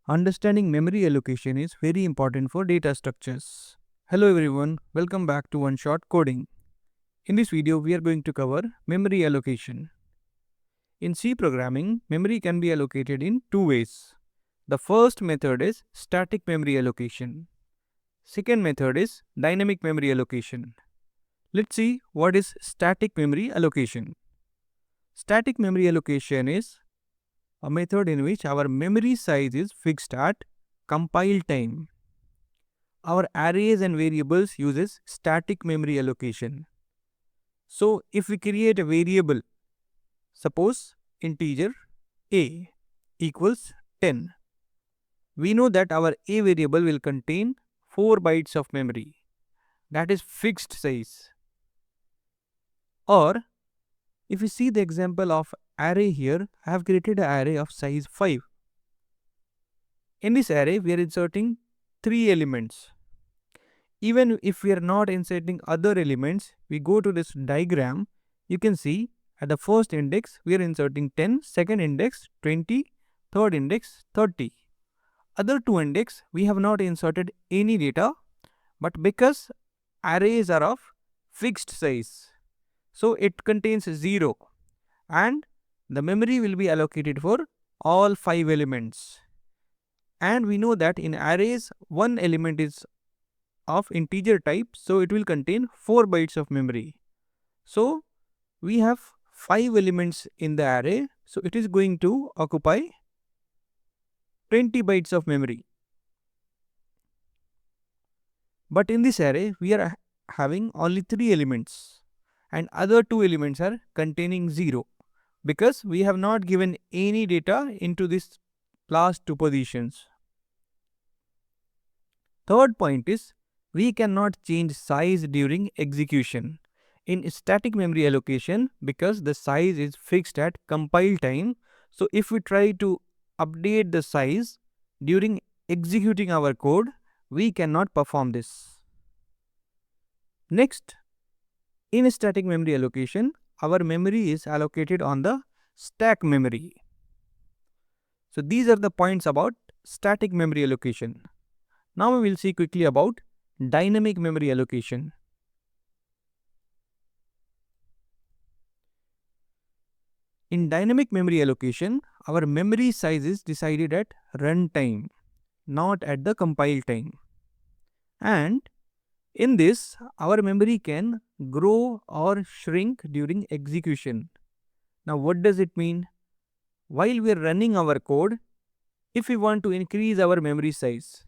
Understanding memory allocation is very important for data structures. Hello everyone, welcome back to OneShot Coding. In this video, we are going to cover memory allocation. In C programming, memory can be allocated in two ways. The first method is static memory allocation. Second method is dynamic memory allocation. Let's see what is static memory allocation. Static memory allocation is a method in which our memory size is fixed at compile time. Our arrays and variables uses static memory allocation. So if we create a variable, suppose integer a equals 10, we know that our a variable will contain 4 bytes of memory. That is fixed size. Or if you see the example of array here, I have created an array of size 5. In this array, we are inserting 3 elements. Even if we are not inserting other elements, we go to this diagram, you can see at the first index, we are inserting 10, second index 20, third index 30. Other two index, we have not inserted any data, but because arrays are of fixed size, so it contains 0 and the memory will be allocated for all 5 elements. And we know that in arrays, one element is of integer type, so it will contain 4 bytes of memory. So we have 5 elements in the array, so it is going to occupy 20 bytes of memory. But in this array, we are having only 3 elements and other 2 elements are containing 0 because we have not given any data into this last 2 positions. Third point is we cannot change size during execution. In static memory allocation, because the size is fixed at compile time, so if we try to update the size during executing our code, we cannot perform this. Next, in static memory allocation, our memory is allocated on the stack memory. So these are the points about static memory allocation. Now we will see quickly about dynamic memory allocation. In dynamic memory allocation, our memory size is decided at runtime, not at the compile time. And in this, our memory can grow or shrink during execution. Now what does it mean? While we are running our code, if we want to increase our memory size,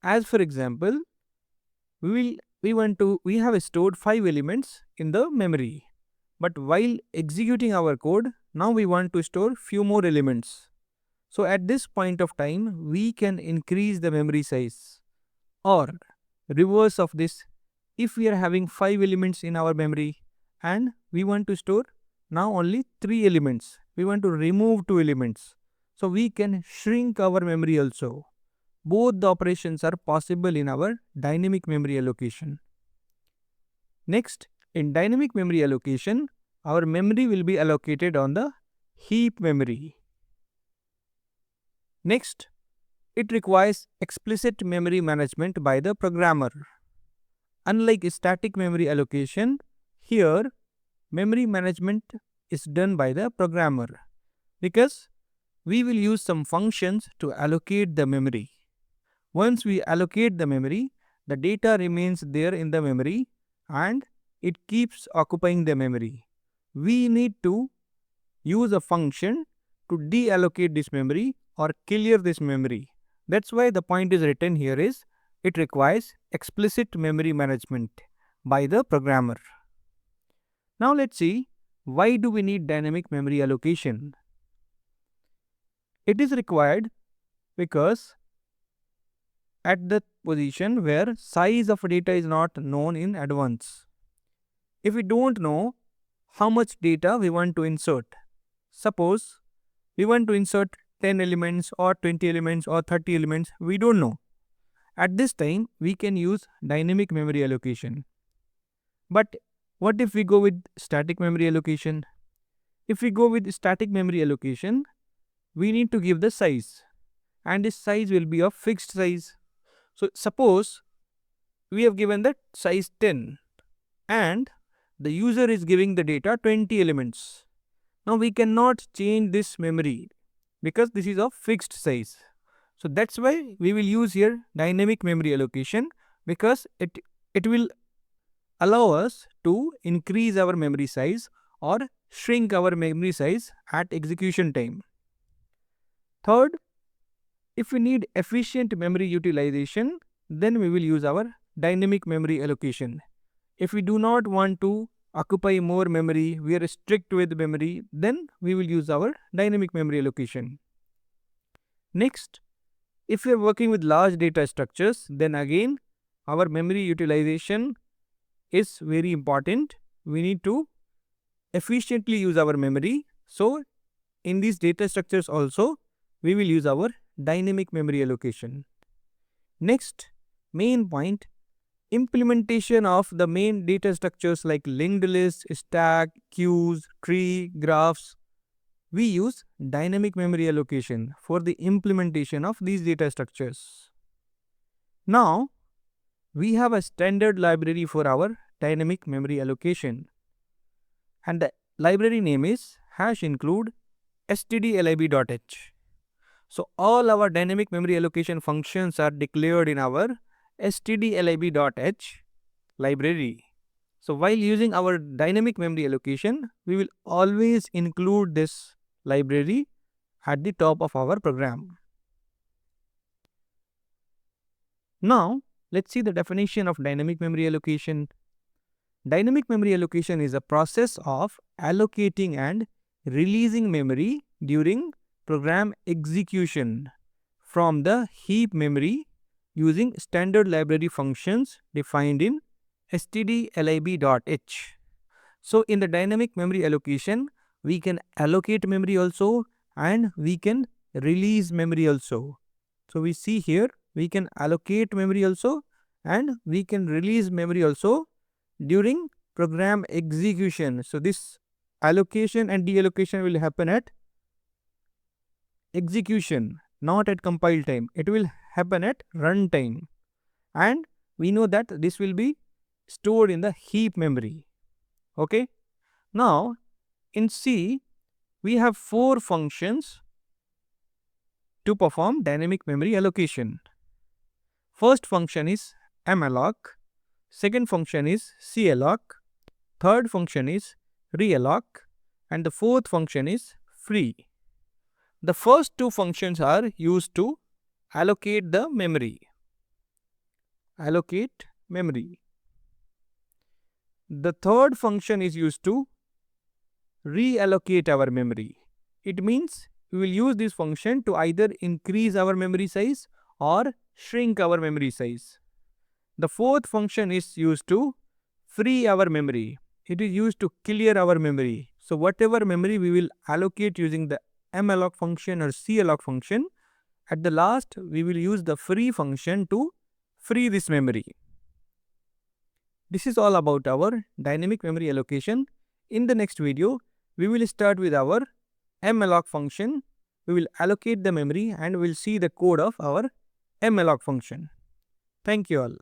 as for example, we have stored 5 elements in the memory, but while executing our code, now we want to store few more elements. So at this point of time, we can increase the memory size, or reverse of this. If we are having 5 elements in our memory and we want to store now only 3 elements, we want to remove 2 elements, so we can shrink our memory also. Both the operations are possible in our dynamic memory allocation. Next, in dynamic memory allocation, our memory will be allocated on the heap memory. Next, it requires explicit memory management by the programmer. Unlike static memory allocation, here memory management is done by the programmer because we will use some functions to allocate the memory. Once we allocate the memory, the data remains there in the memory and it keeps occupying the memory. We need to use a function to deallocate this memory or clear this memory. That's why the point is written here is it requires explicit memory management by the programmer. Now let's see, why do we need dynamic memory allocation? It is required because at the position where size of data is not known in advance. If we don't know how much data we want to insert, suppose we want to insert 10 elements or 20 elements or 30 elements, we don't know. At this time, we can use dynamic memory allocation. But what if we go with static memory allocation? If we go with static memory allocation, we need to give the size. and this size will be of fixed size. So suppose we have given the size 10 and the user is giving the data 20 elements. Now we cannot change this memory because this is of fixed size. So that's why we will use here dynamic memory allocation, because it will allow us to increase our memory size or shrink our memory size at execution time. Third, if we need efficient memory utilization, then we will use our dynamic memory allocation. If we do not want to occupy more memory, we are strict with memory, then we will use our dynamic memory allocation. Next, if we are working with large data structures, then again our memory utilization is very important. We need to efficiently use our memory. So in these data structures also, we will use our dynamic memory allocation. Next, main point, implementation of the main data structures like linked list, stack, queues, tree, graphs. We use dynamic memory allocation for the implementation of these data structures. Now, we have a standard library for our dynamic memory allocation, and the library name is #include stdlib.h. So all our dynamic memory allocation functions are declared in our stdlib.h library. So while using our dynamic memory allocation, we will always include this library at the top of our program. Now, let's see the definition of dynamic memory allocation. Dynamic memory allocation is a process of allocating and releasing memory during program execution from the heap memory using standard library functions defined in stdlib.h. So in the dynamic memory allocation, we can allocate memory also and we can release memory also. So we see here, we can allocate memory also and we can release memory also during program execution. So this allocation and deallocation will happen at execution, not at compile time. It will happen at runtime, and we know that this will be stored in the heap memory. Okay. Now in C, we have 4 functions to perform dynamic memory allocation. First function is malloc, second function is calloc, third function is realloc, and the fourth function is free. The first 2 functions are used to allocate the memory. Allocate memory. The third function is used to reallocate our memory. It means we will use this function to either increase our memory size or shrink our memory size. The fourth function is used to free our memory. It is used to clear our memory. So whatever memory we will allocate using the malloc function or calloc function, at the last we will use the free function to free this memory. This is all about our dynamic memory allocation. In the next video, we will start with our malloc function. We will allocate the memory and we will see the code of our malloc function. Thank you all.